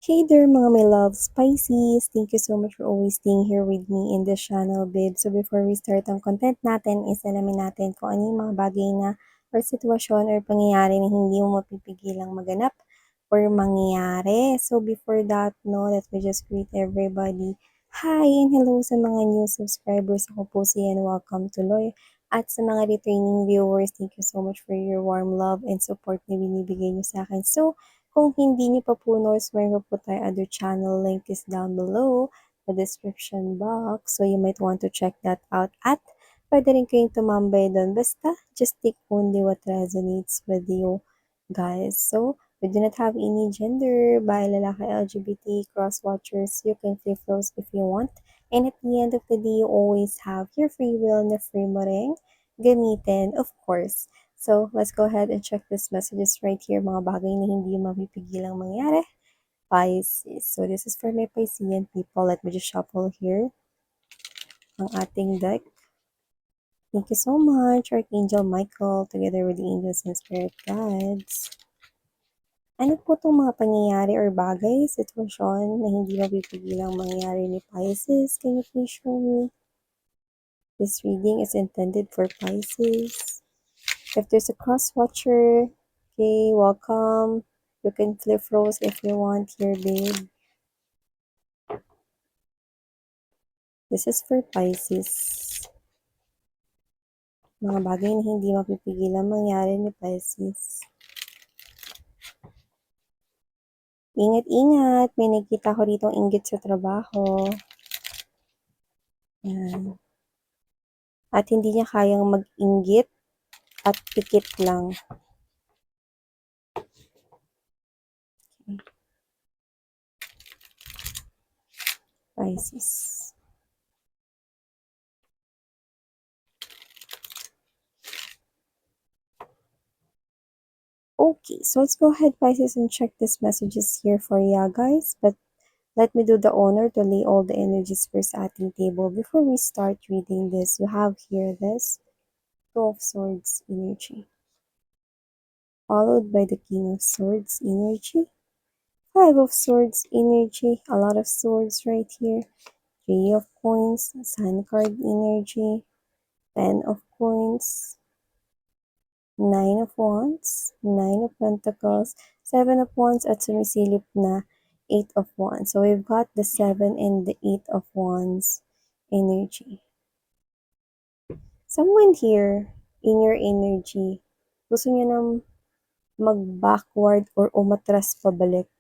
Hey there mga my love Pisces! Thank you so much for always staying here with me in this channel, babe. So before we start ang content natin, is alamin natin kung ano yung mga bagay na or sitwasyon or pangyayari na hindi mo mapipigilang maganap or mangyayari. So before that, no, let me just greet everybody. Hi and hello sa mga new subscribers. Ako po si Ian. Welcome to Loy. At sa mga returning viewers, thank you so much for your warm love and support na binibigay niyo sa akin. So, kung hindi niyo pa po knows, meron po tayo other channel. Link is down below the description box. So you might want to check that out. At pwede rin kayong tumambay doon. Basta, just take only what resonates with you, guys. So, we do not have any gender, by lalaki, LGBT, cross-watchers. You can flip those if you want. And at the end of the day, you always have your free will na free mo rin gamitin, of course. So, let's go ahead and check these messages right here, mga bagay na hindi mapipigilang mangyari. Pisces. So, this is for my Piscean people. Let me just shuffle here ang ating deck. Thank you so much, Archangel Michael, together with the angels and spirit guides. Ano po itong mga pangyayari or bagay, sitwasyon na hindi mapipigilang mangyari ni Pisces? Can you please show me? This reading is intended for Pisces. If there's a cross-watcher, okay, welcome. You can flip rose if you want here, babe. This is for Pisces. Mga bagay na hindi mapipigilan mangyari ni Pisces. Ingat-ingat. May nakita ko rito inggit sa trabaho. Yan. At hindi niya kayang mag-inggit at pikit lang. Okay. Pisces. Okay, so let's go ahead, Pisces, and check these messages here for you guys. But let me do the honor to lay all the energies first at the table. Before we start reading this, you have here this Two of Swords energy, followed by the King of Swords energy, Five of Swords energy, a lot of swords right here, Three of Coins, Sun card energy, Ten of Coins, Nine of Wands, Nine of Pentacles, Seven of Wands, at sumisilip na Eight of Wands. So we've got the Seven and the Eight of Wands energy. Someone here in your energy, gusto niya nang mag-backward or umatras pabalik,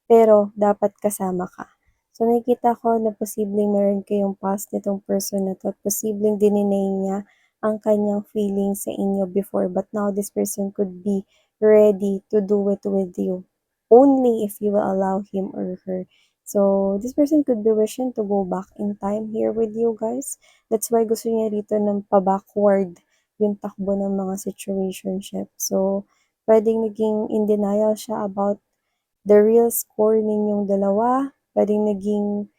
pero dapat kasama ka. So nakikita ko na posibleng meron kayong past nitong person na to at posibleng dininay niya ang kanyang feelings sa inyo before, but now this person could be ready to do it with you only if you will allow him or her. So this person could be wishing to go back in time here with you guys. That's why gusto niya rito ng pa-backward yung takbo ng mga situationship. So pwedeng naging in denial siya about the real score ninyong dalawa. Pwedeng naging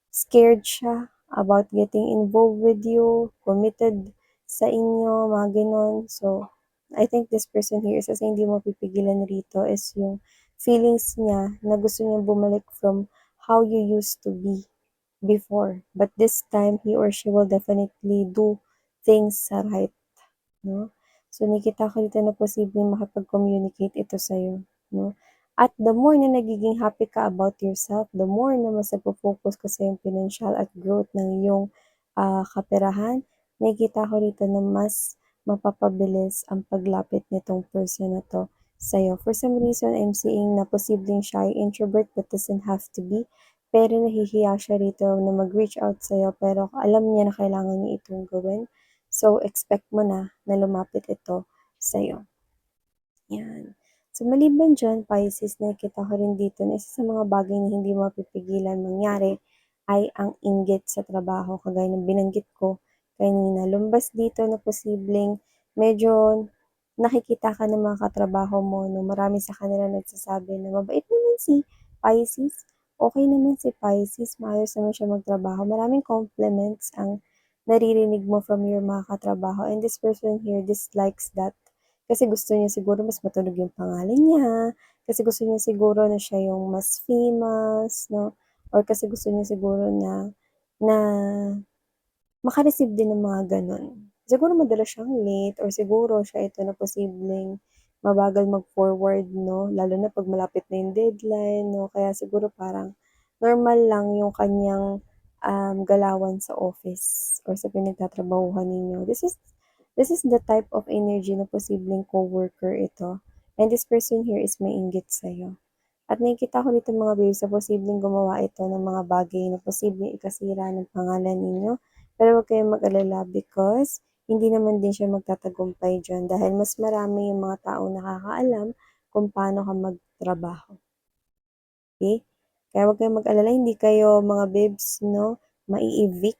scared siya about getting involved with you, committed sa inyo, mga ganon. So, I think this person here, isa sa hindi mo pipigilan rito is yung feelings niya na gusto niya bumalik from how you used to be before. But this time, he or she will definitely do things right, no? So, nakita ko dito na posibleng makipag-communicate ito sa'yo, no? At the more na nagiging happy ka about yourself, the more na mas nagpo-focus ka sa iyong financial at growth ng iyong kaperahan, nakikita ko dito na mas mapapabilis ang paglapit nitong person na to sa'yo. For some reason, I'm seeing na posibleng shy introvert but doesn't have to be. Pero nahihiya siya rito na mag-reach out sa'yo pero alam niya na kailangan niya itong gawin. So, expect mo na lumapit ito sa'yo. Yan. So, maliban dyan, Pisces, nakikita ko rin dito na isa sa mga bagay na hindi mapipigilan mangyari ay ang inggit sa trabaho. Kagaya ng binanggit ko kanina, lumbas dito na posibleng medyo nakikita ka ng mga katrabaho mo, no, marami sa kanila nagsasabi na mabait naman si Pisces, okay naman si Pisces, maayos naman siya magtrabaho. Maraming compliments ang naririnig mo from your mga katrabaho, and this person here dislikes that kasi gusto niya siguro mas matunog yung pangalan niya, Kasi gusto niya siguro na siya yung mas famous 'no, or kasi gusto niya siguro na na maka-receive din ng mga gano'n. Siguro madalas siyang late or siguro siya ito na posibleng mabagal mag-forward 'no, lalo na 'pag malapit na yung deadline 'no, kaya siguro parang normal lang yung kaniyang, galawan sa office or sa pinagtatrabahuhan ninyo. This is the type of energy na posibleng coworker ito, and this person here is mainggit sa'yo. At nakikita ko dito mga babes na posibleng gumawa ito ng mga bagay na posibleng ikasira ng pangalan ninyo. Pero huwag kayong mag-alala because hindi naman din siya magtatagumpay diyan dahil mas marami yung mga taong nakakaalam kung paano ka magtrabaho, okey? Kaya huwag kayong mag-alala, hindi kayo mga babes 'no, mai-evict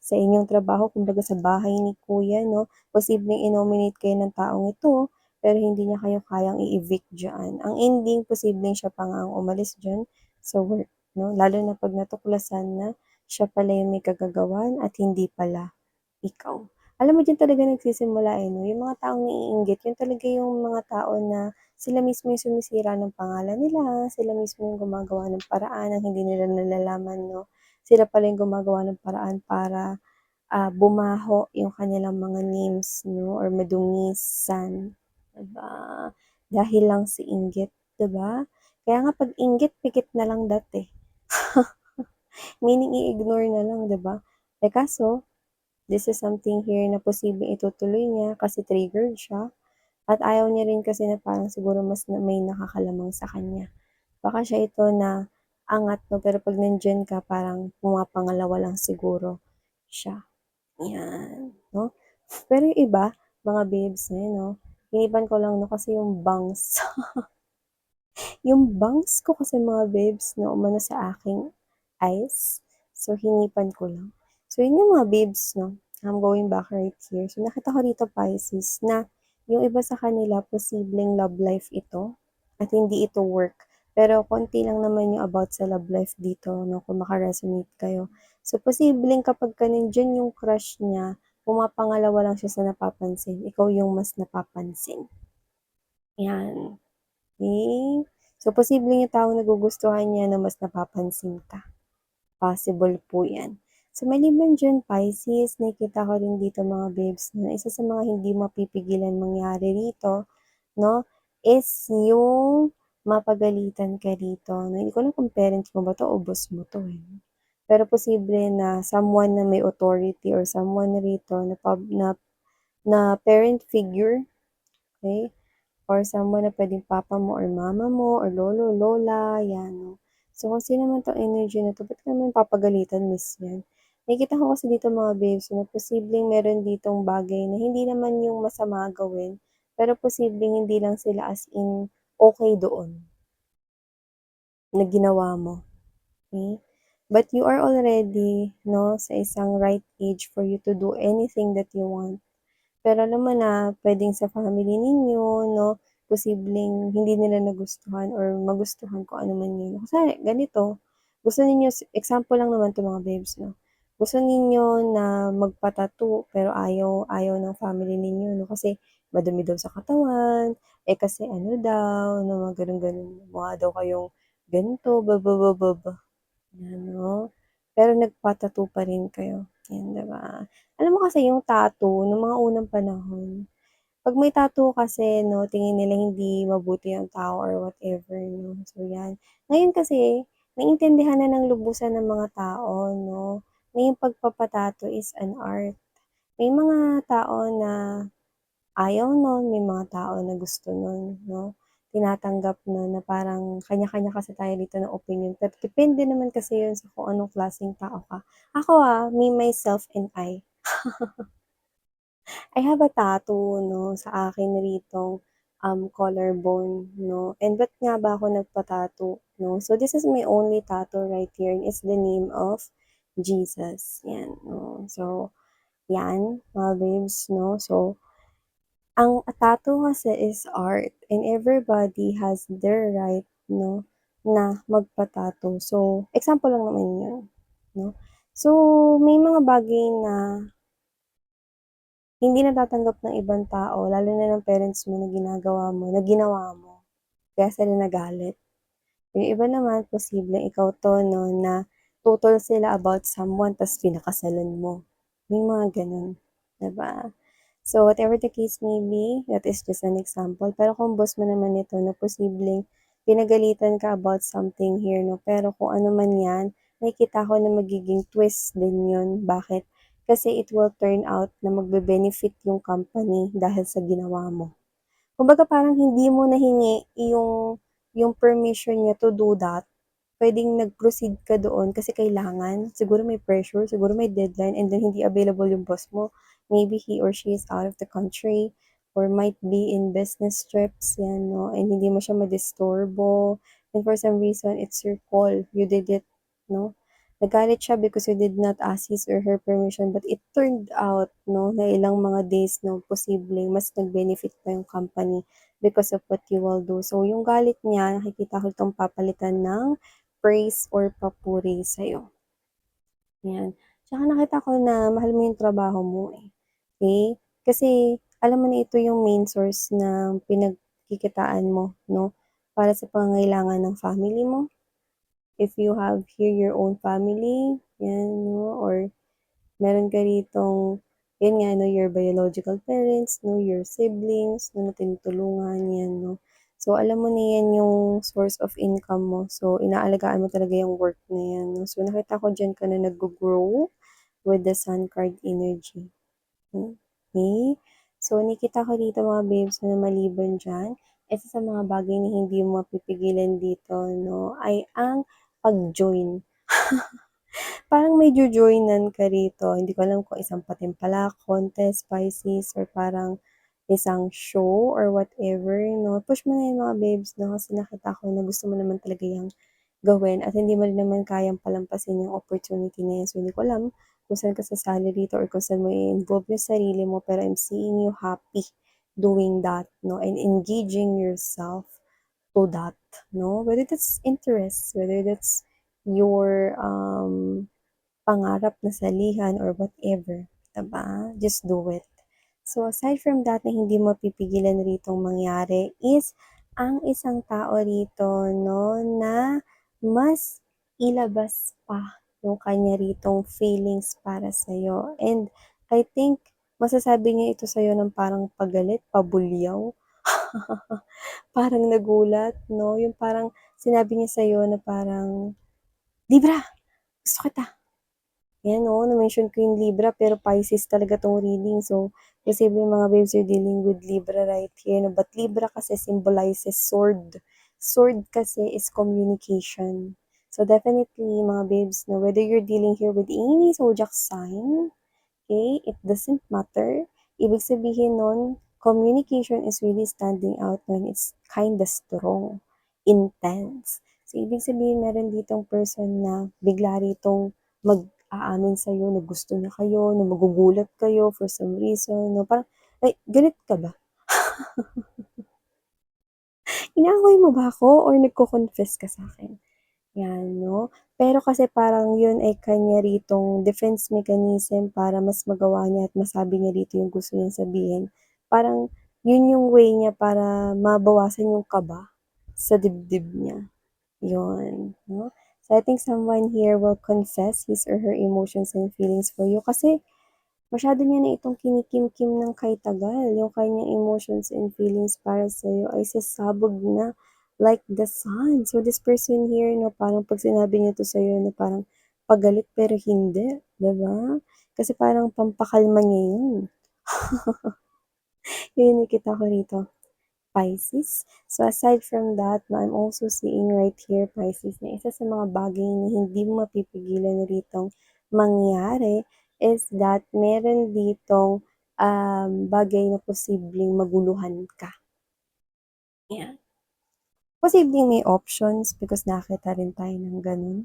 sa inyong trabaho, kumbaga sa bahay ni kuya 'no, posibleng i-nominate kayo ng taong ito, pero hindi niya kayo kayang i-evict diyan. Ang ending posibleng siya pa nga ang umalis diyan sa work 'no, lalo na 'pag natuklasan na siya pala yung may kagagawan at hindi pala ikaw. Alam mo diyan talaga nagsisimula, eh, 'no, yung mga taong naiinggit yun talaga yung mga tao na sila mismo yung sumisira ng pangalan nila, sila mismo yung gumagawa ng paraan ng hindi nila nalalaman 'no, sila pala yung gumagawa ng paraan para, bumaho yung kanilang mga names 'no or madungisan, 'di ba? Dahil lang sa inggit, 'di ba? Kaya nga 'pag inggit pikit na lang dati, meaning i-ignore na lang, 'di ba? Eh, kaso this is something here na posibleng itutuloy niya kasi triggered siya at ayaw niya rin kasi na parang siguro mas na may nakakalamang sa kanya. Baka siya ito na angat 'no, pero 'pag nandiyan ka parang pumapangalawa lang siguro siya, 'yan 'no. Pero yung iba, mga babes na yun 'no, iniban ko lang 'no kasi yung bangs, yung bangs ko kasi mga babes na umano sa aking eyes, so hinipan ko lang. So yun yung mga babes 'no, I'm going back right here. So nakita ko dito Pisces na yung iba sa kanila posibleng love life ito at hindi ito work. Pero konti lang naman yung about sa love life dito 'no, kung maka-resonate kayo. So posibleng kapagka nandiyan yung crush niya, pumapangalawa lang siya sa napapansin, ikaw yung mas napapansin, 'yan. Eh, so posibleng yung taong nagugustuhan niya na mas napapansin ka, possible po 'yan. So maliban diyan Pisces, nakikita ko rin dito mga babes na isa sa mga hindi mapipigilan mangyari rito 'no, is yung mapagalitan ka rito 'no. Hindi ko alam kung parents mo ba 'to o boss mo 'to, eh. Pero posible na someone na may authority or someone rito na na parent figure, okey? Or someone na puwedeng papa mo or mama mo or lolo, lola, 'yan 'no. So, kung sino man 'tong energy na 'to, ba't ka naman papagalitan miss niyan? Nakikita ko kasi dito mga babes na posibleng meron ditong bagay na hindi naman yung masama gawin, pero posibleng hindi lang sila as in okey doon na ginawa mo, okey? But you are already 'no, sa isang right age for you to do anything that you want. Pero alam mo na puwedeng sa family ninyo 'no, posibleng hindi nila nagustuhan or magustuhan kung ano man 'yun. Kunwari ganito, gusto ninyo example lang naman 'to mga babes 'no, gusto ninyo na magpa-tattoo pero ayaw ayaw ng family ninyo 'no, kasi madumi daw sa katawan, eh, kasi ano daw 'no, mga gano'n-gano'n. Mukha daw kayong ganito, ba ba ba ba ba. Ano, pero nagpa-tattoo pa rin kayo, 'yan 'di ba? Alam mo kasi yung tattoo nung mga unang panahon, 'pag may tattoo kasi 'no, tingin nila hindi mabuti ang tao or whatever 'no, so 'yan. Ngayon kasi naiintindihan na ng lubusan ng mga tao 'no, na yung pagpapa-tattoo is an art. May mga tao na ayaw nun, may mga tao na gusto nun 'no, tinatanggap nun na parang kanya-kanya kasi tayo dito ng opinyon pero depende naman kasi yun sa kung anong klaseng tao ka. Ako, me, myself, and I have a tattoo 'no, sa akin ritong, collarbone 'no, and ba't nga ba ako nagpa-tattoo 'no, so this is my only tattoo right here and it's the name of Jesus, 'yan 'no. So 'yan, mga babes 'no, so ang tattoo kasi is art and everybody has their right 'no, na magpa-tattoo. So, example lang naman 'yun 'no. So, may mga bagay na hindi natatanggap ng ibang tao lalo na ng parents mo na ginagawa mo, na ginawa mo. kaya sila nagalit. Yung iba naman posibleng ikaw 'to 'no, na tutol sila about someone ta's pinakasalan mo. May mga gano'n, 'di ba? So, whatever the case may be, that is just an example. Pero kung boss mo naman ito na posibleng pinagalitan ka about something here 'no, pero kung ano man 'yan, nakikita ko na magiging twist din 'yun. Bakit? Kasi it will turn out na magbe-benefit yung company dahil sa ginawa mo. Kumbaga parang hindi mo nahingi yung permission niya to do that, puwedeng nag-proceed ka doon kasi kailangan, siguro may pressure, siguro may deadline and then hindi available yung boss mo. Maybe he or she is out of the country or might be in business trips, 'yan 'no, and hindi mo siya madisturbo and for some reason it's your call, you did it 'no. Nagalit siya because you did not ask his or her permission but it turned out 'no, na ilang mga days 'no, posibleng mas nag-benefit pa yung company because of what you will do. So yung galit niya nakikita ko itong papalitan ng praise or papuri sa'yo, 'yan. Tsaka nakita ko na mahal mo yung trabaho mo, eh, okey? Kasi alam mo na ito yung main source ng pinagkikitaan mo 'no, para sa pangangailangan ng family mo. If you have here your own family, 'yan 'no, or meron ka ritong, yun nga 'no, your biological parents 'no, your siblings 'no, na tinutulungan 'yan 'no. So, alam mo na 'yan yung source of income mo. So, inaalagaan mo talaga yung work na 'yan 'no. So, nakita ko diyan ka na naggo-grow with the sun card energy, okey. So, nakita ko dito mga babes na maliban diyan, isa sa mga bagay na hindi mo mapipigilan dito 'no, ay ang pag-join. Parang may jo-joinan ka rito, hindi ko alam kung isang patimpalak, contest, Pisces, or parang isang show or whatever 'no. Push mo na 'yan mga babes 'no, kasi nakita ko na gusto mo naman talaga 'yang gawin at hindi mo rin naman kayang palampasin yung opportunity na 'yan. So, hindi ko alam kung saan ka sasali dito or kung saan mo i-involve yung sarili mo, pero I'm seeing you happy doing that 'no, and engaging yourself to that 'no. Whether that's interest, whether that's your, pangarap na salihan or whatever, 'di ba? Just do it. So, aside from that na hindi mapipigilan ritong mangyari is ang isang tao rito 'no, na mas ilabas pa yung kanya ritong feelings para sa'yo and I think masasabi niya ito sa'yo ng parang pagalit, pabulyaw, parang nagulat 'no, yung parang sinabi niya sa'yo na parang, "Libra, gusto kita." Ayan oo, na-mention ko yung Libra pero Pisces talaga 'tong reading. So, posibleng mga babes you're dealing with Libra right here 'no, but Libra kasi symbolizes sword. Sword kasi is communication. So, definitely mga babes 'no, whether you're dealing here with any zodiac sign, okay, it doesn't matter. Ibig sabihin nun, communication is really standing out when it's kinda strong, intense. So, ibig sabihin meron ditong person na bigla ritong mag-aamin sa'yo na gusto niya kayo, na magugulat kayo for some reason, 'no, parang, "Ay, galit ka ba? Inaaway mo ba ako or nagko-confess ka sa'kin?" 'Yan 'no. Pero kasi parang yun ay kanya ritong defense mechanism para mas magawa niya at masabi niya dito yung gusto niyang sabihin. Parang yun yung way niya para mabawasan yung kaba sa dibdib niya, yun 'no. So, I think someone here will confess his or her emotions and feelings for you kasi masyado niya na itong kinikimkim ng kay-tagal, yung kanyang emotions and feelings para sa'yo ay sasabog na like the sun. So, this person here 'no, parang 'pag sinabi niya 'to sa'yo na parang pagalit pero hindi, 'di ba? Kasi parang pampakalma niya yun. Yun yung nakita ko rito. Pisces. So, aside from that, na I'm also seeing right here, Pisces, na isa sa mga bagay na hindi mo mapipigilan ritong mangyari is that meron ditong bagay na posibleng maguluhan ka. Yan. Posibleng may options because nakita rin tayo ng ganun.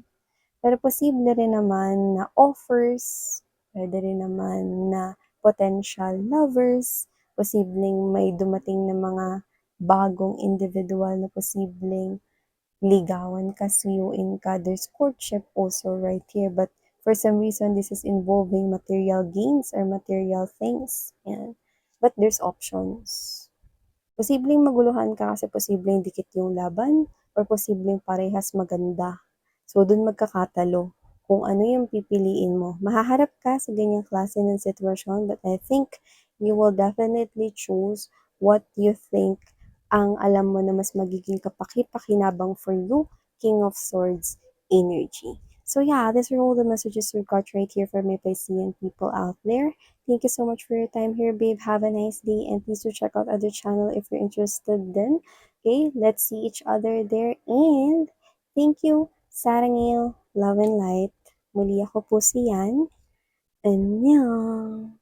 Pero posible rin naman na offers, puwede rin naman na potential lovers, posibleng may dumating na mga bagong individual na posibleng ligawan ka, suyuin ka. There's courtship also right here, but for some reason, this is involving material gains or material things. Yan. But there's options. Posibleng maguluhan ka kasi posibleng dikit yung laban or posibleng parehas maganda. So, dun magkakatalo kung ano yung pipiliin mo. Mahaharap ka sa ganyang klase ng sitwasyon, but I think you will definitely choose what you think ang alam mo na mas magiging kapaki-pakinabang for you, King of Swords energy. So yeah, these are all the messages we got right here for my Piscean people out there. Thank you so much for your time here, babe. Have a nice day, and please do check out other channel if you're interested then. Okay, let's see each other there, and thank you. Sarangil, love and light. Muli ako po si Yan. Annyeong!